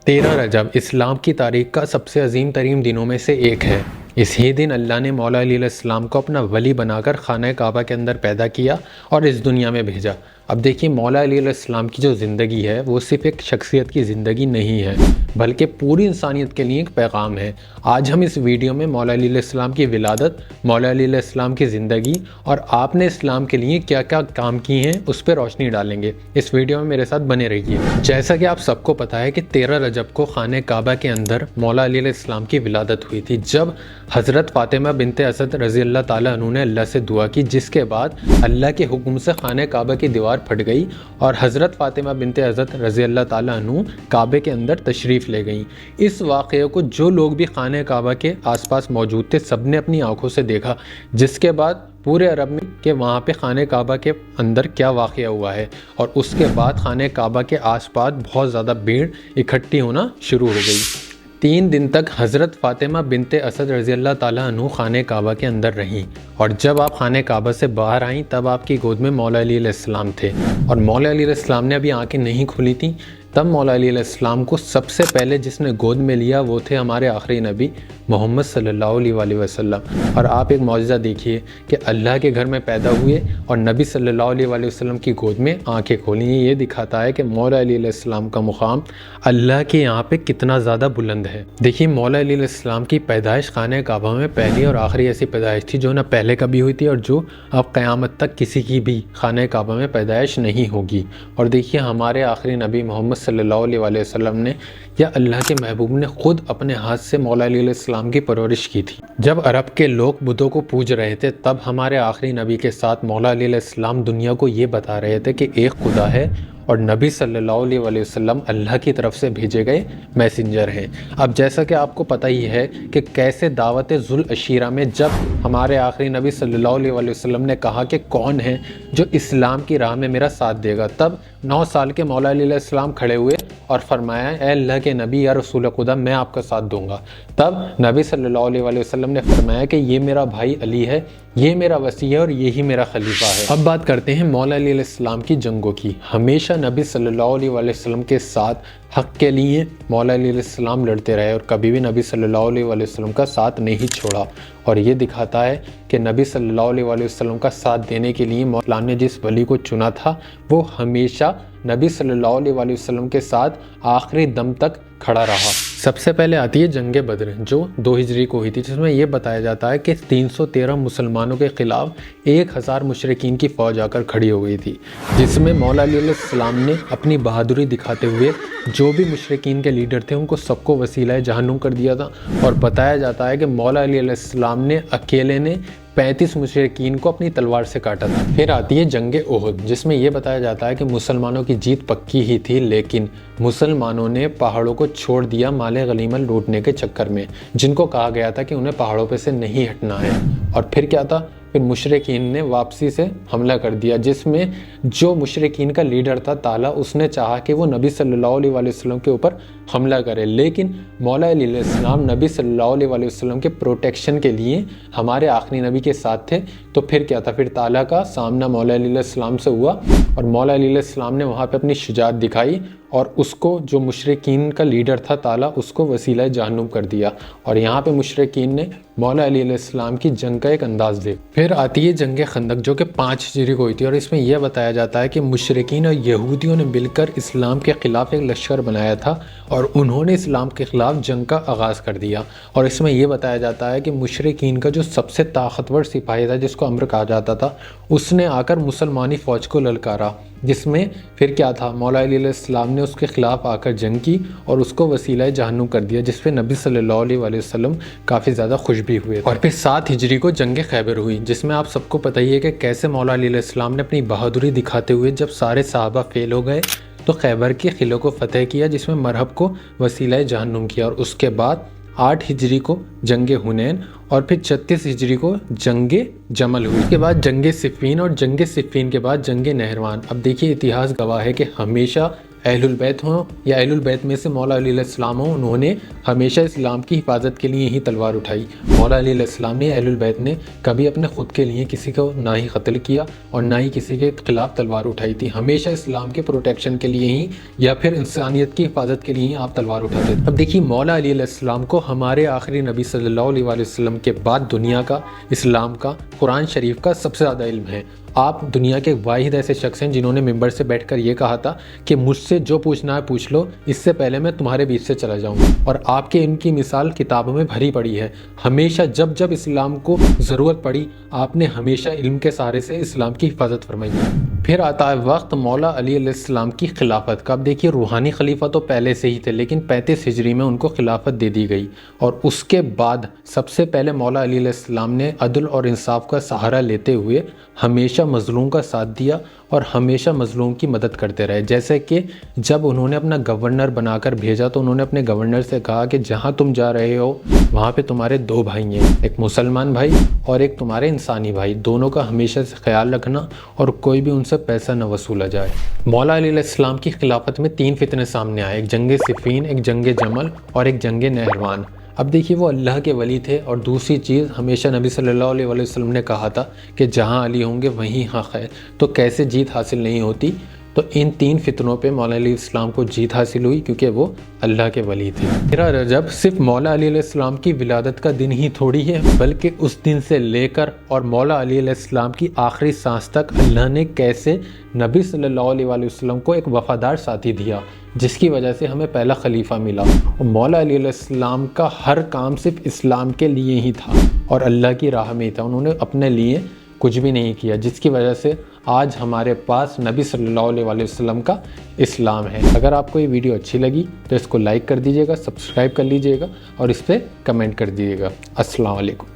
13 رجب اسلام کی تاریخ کا سب سے عظیم ترین دنوں میں سے ایک ہے۔ اس ہی دن اللہ نے مولا علیہ السلام کو اپنا ولی بنا کر خانہ کعبہ کے اندر پیدا کیا اور اس دنیا میں بھیجا۔ اب دیکھیے مولا علیہ السلام کی جو زندگی ہے وہ صرف ایک شخصیت کی زندگی نہیں ہے بلکہ پوری انسانیت کے لیے ایک پیغام ہے۔ آج ہم اس ویڈیو میں مولا علیہ السلام کی ولادت، مولا علیہ السلام کی زندگی اور آپ نے اسلام کے لیے کیا کیا کام کیے ہیں اس پہ روشنی ڈالیں گے۔ اس ویڈیو میں میرے ساتھ بنے رہیے۔ جیسا کہ آپ سب کو پتہ ہے کہ 13 رجب کو خانہ کعبہ کے اندر مولا علیہ السلام کی ولادت ہوئی تھی، جب حضرت فاطمہ بنت اسد رضی اللہ تعالیٰ عنہ نے اللہ سے دعا کی، جس کے بعد اللہ کے حکم سے خانہ کعبہ کی دیوار پھٹ گئی اور حضرت فاطمہ بنت اسد رضی اللہ تعالیٰ عنہ کعبے کے اندر تشریف لے گئیں۔ اس واقعے کو جو لوگ بھی خانہ کعبہ کے آس پاس موجود تھے سب نے اپنی آنکھوں سے دیکھا، جس کے بعد پورے عرب میں کہ وہاں پہ خانہ کعبہ کے اندر کیا واقعہ ہوا ہے، اور اس کے بعد خانہ کعبہ کے آس پاس بہت زیادہ بھیڑ اکٹھی ہونا شروع ہو گئی۔ 3 دن تک حضرت فاطمہ بنت اسد رضی اللہ تعالیٰ عنہ خانہ کعبہ کے اندر رہیں، اور جب آپ خانہ کعبہ سے باہر آئیں تب آپ کی گود میں مولا علیہ السلام تھے، اور مولا علیہ السلام نے ابھی آنکھیں نہیں کھولی تھیں۔ تب مولا علیہ السلام کو سب سے پہلے جس نے گود میں لیا وہ تھے ہمارے آخری نبی محمد صلی اللہ علیہ وسلم۔ اور آپ ایک معجزہ دیکھیے کہ اللہ کے گھر میں پیدا ہوئے اور نبی صلی اللہ علیہ وسلم کی گود میں آنکھیں کھولیں۔ یہ دکھاتا ہے کہ مولا علیہ السلام کا مقام اللہ کے یہاں پہ کتنا زیادہ بلند ہے۔ دیکھیے مولا علیہ السلام کی پیدائش خانہ کعبہ میں پہلی اور آخری ایسی پیدائش تھی جو نہ پہلے کبھی ہوئی تھی اور جو اب قیامت تک کسی کی بھی خانہ کعبہ میں پیدائش نہیں ہوگی۔ اور دیکھیے ہمارے آخری نبی محمد صلی اللہ علیہ وسلم نے یا اللہ کے محبوب نے خود اپنے ہاتھ سے مولا علیہ السلام کی پرورش کی تھی۔ جب عرب کے لوگ بتوں کو پوج رہے تھے تب ہمارے آخری نبی کے ساتھ مولا علیہ السلام دنیا کو یہ بتا رہے تھے کہ ایک خدا ہے اور نبی صلی اللہ علیہ وسلم اللہ کی طرف سے بھیجے گئے میسنجر ہیں۔ اب جیسا کہ آپ کو پتہ ہی ہے کہ کیسے دعوت ذوالعشیرہ میں جب ہمارے آخری نبی صلی اللہ علیہ وسلم نے کہا کہ کون ہے جو اسلام کی راہ میں میرا ساتھ دے گا، تب 9 سال کے مولا علیہ السلام کھڑے ہوئے اور فرمایا اے اللہ کے نبی یا رسول خدا میں آپ کا ساتھ دوں گا۔ تب نبی صلی اللہ علیہ وسلم نے فرمایا کہ یہ میرا بھائی علی ہے، یہ میرا وصی ہے اور یہی میرا خلیفہ ہے۔ اب بات کرتے ہیں مولا علیہ السلام کی جنگوں کی۔ ہمیشہ نبی صلی اللہ علیہ وسلم کے ساتھ حق کے لیے مولا علیہ السلام لڑتے رہے اور کبھی بھی نبی صلی اللہ علیہ وسلم کا ساتھ نہیں چھوڑا، اور یہ دکھاتا ہے کہ نبی صلی اللہ علیہ وسلم کا ساتھ دینے کے لیے مولا نے جس ولی کو چنا تھا وہ ہمیشہ نبی صلی اللہ علیہ وسلم کے ساتھ آخری دم تک کھڑا رہا۔ سب سے پہلے آتی ہے جنگ بدر جو 2 ہجری کو ہوئی تھی، جس میں یہ بتایا جاتا ہے کہ 313 مسلمانوں کے خلاف 1000 مشرکین کی فوج آ کر کھڑی ہو گئی تھی، جس میں مولا علیہ السلام نے اپنی بہادری دکھاتے ہوئے جو بھی مشرکین کے لیڈر تھے ان کو سب کو وسیلہ جہنم کر دیا تھا، اور بتایا جاتا ہے کہ مولا علیہ السلام نے اکیلے نے 35 مشرکین کو اپنی تلوار سے کاٹا تھا۔ پھر آتی ہے جنگ احد، جس میں یہ بتایا جاتا ہے کہ مسلمانوں کی جیت پکی ہی تھی، لیکن مسلمانوں نے پہاڑوں کو چھوڑ دیا مال غنیمت لوٹنے کے چکر میں، جن کو کہا گیا تھا کہ انہیں پہاڑوں پہ سے نہیں ہٹنا ہے۔ اور پھر کیا تھا؟ پھر مشرکین نے واپسی سے حملہ کر دیا، جس میں جو مشرکین کا لیڈر تھا طالع، اس نے چاہا کہ وہ نبی صلی اللہ علیہ وسلم کے اوپر حملہ کرے، لیکن مولا علیہ السلام نبی صلی اللہ علیہ وسلم کے پروٹیکشن کے لیے ہمارے آخری نبی کے ساتھ تھے۔ تو پھر کیا تھا؟ پھر طالع کا سامنا مولا علیہ السلام سے ہوا اور مولا علیہ السلام نے وہاں پہ اپنی شجاعت دکھائی اور اس کو جو مشرکین کا لیڈر تھا طالع اس کو وسیلہ جہنم کر دیا، اور یہاں پہ مشرکین نے مولا علیہ السلام کی جنگ کا ایک انداز دے۔ پھر آتی ہے جنگ خندق جو کہ 5 ہجری کو ہوئی تھی، اور اس میں یہ بتایا جاتا ہے کہ مشرکین اور یہودیوں نے مل کر اسلام کے خلاف ایک لشکر بنایا تھا اور انہوں نے اسلام کے خلاف جنگ کا آغاز کر دیا، اور اس میں یہ بتایا جاتا ہے کہ مشرکین کا جو سب سے طاقتور سپاہی تھا جس کو عمرو کہا جاتا تھا، اس نے آ کر مسلمانی فوج کو للکارا، جس میں پھر کیا تھا؟ مولا علیہ السلام نے اس کے خلاف آ کر جنگ کی اور اس کو وسیلہ جہنم کر دیا، جس پہ نبی صلی اللہ علیہ وسلم کافی زیادہ خوش بھی ہوئے۔ اور پھر 7 ہجری کو جنگ خیبر ہوئی، جس میں آپ سب کو پتہ ہی ہے کہ کیسے مولا علیہ السلام نے اپنی بہادری دکھاتے ہوئے جب سارے صحابہ فیل ہو گئے تو خیبر کے قلعوں کو فتح کیا، جس میں مرہب کو وسیلہ جہنم کیا، اور اس کے بعد 8 ہجری کو جنگ حنین اور پھر 36 ہجری کو جنگ جمل ہوئی۔ اس کے بعد جنگ صفین اور جنگ صفین کے بعد جنگ نہروان۔ اب دیکھیے اتہاس گواہ ہے کہ ہمیشہ اہل البیت ہوں یا اہل البیت میں سے مولا علی علیہ السلام ہوں، انہوں نے ہمیشہ اسلام کی حفاظت کے لیے ہی تلوار اٹھائی۔ مولا علی علیہ السلام نے، اہل البیت نے کبھی اپنے خود کے لیے کسی کو نہ ہی قتل کیا اور نہ ہی کسی کے خلاف تلوار اٹھائی تھی، ہمیشہ اسلام کے پروٹیکشن کے لیے ہی یا پھر انسانیت کی حفاظت کے لیے ہی آپ تلوار اٹھاتے تھے۔ اب دیکھیے مولا علی علیہ السلام کو ہمارے آخری نبی صلی اللہ علیہ وسلم کے بعد دنیا کا، اسلام کا، قرآن شریف کا سب سے زیادہ علم ہے۔ آپ دنیا کے واحد ایسے شخص ہیں جنہوں نے ممبر سے بیٹھ کر یہ کہا تھا کہ مجھ سے جو پوچھنا ہے پوچھ لو، اس سے پہلے میں تمہارے بیچ سے چلا جاؤں گا۔ اور آپ کے ان کی مثال کتابوں میں بھری پڑی ہے۔ ہمیشہ جب اسلام کو ضرورت پڑی، آپ نے ہمیشہ علم کے سہارے سے اسلام کی حفاظت فرمائی۔ پھر آتا ہے وقت مولا علی علیہ السلام کی خلافت کا۔ اب دیکھیے روحانی خلیفہ تو پہلے سے ہی تھے، لیکن 35 ہجری میں ان کو خلافت دے دی گئی، اور اس کے بعد سب سے پہلے مولا علی علیہ السلام نے عدل اور انصاف کا سہارا لیتے ہوئے ہمیشہ مظلوم کا ساتھ دیا اور ہمیشہ مظلوم کی مدد کرتے رہے۔ جیسے کہ جب انہوں نے اپنا گورنر بنا کر بھیجا تو انہوں نے اپنے گورنر سے کہا کہ جہاں تم جا رہے ہو وہاں پہ تمہارے 2 بھائی ہیں، ایک مسلمان بھائی اور ایک تمہارے انسانی بھائی، دونوں کا ہمیشہ سے خیال رکھنا اور کوئی بھی ان سے پیسہ نہ وصولا جائے۔ مولا علی علیہ السلام کی خلافت میں 3 فتنے سامنے آئے، ایک جنگ صفین، ایک جنگ جمل اور ایک جنگ نہروان۔ اب دیکھیے وہ اللہ کے ولی تھے، اور دوسری چیز ہمیشہ نبی صلی اللہ علیہ وسلم نے کہا تھا کہ جہاں علی ہوں گے وہیں حق ہے، تو کیسے جیت حاصل نہیں ہوتی؟ تو ان 3 فتنوں پہ مولا علیہ السلام کو جیت حاصل ہوئی کیونکہ وہ اللہ کے ولی تھے۔ 13 رجب صرف مولا علی علیہ السلام کی ولادت کا دن ہی تھوڑی ہے، بلکہ اس دن سے لے کر اور مولا علی علیہ السلام کی آخری سانس تک اللہ نے کیسے نبی صلی اللہ علیہ وسلم کو ایک وفادار ساتھی دیا، جس کی وجہ سے ہمیں پہلا خلیفہ ملا۔ اور مولا علی علیہ السلام کا ہر کام صرف اسلام کے لیے ہی تھا اور اللہ کی راہ میں ہی تھا، انہوں نے اپنے لیے کچھ بھی نہیں کیا، جس کی وجہ سے آج ہمارے پاس نبی صلی اللہ علیہ وسلم کا اسلام ہے۔ اگر آپ کو یہ ویڈیو اچھی لگی تو اس کو لائک کر دیجیے گا، سبسکرائب کر لیجیے گا اور اس پہ کمنٹ کر دیجیے گا۔ السلام علیکم۔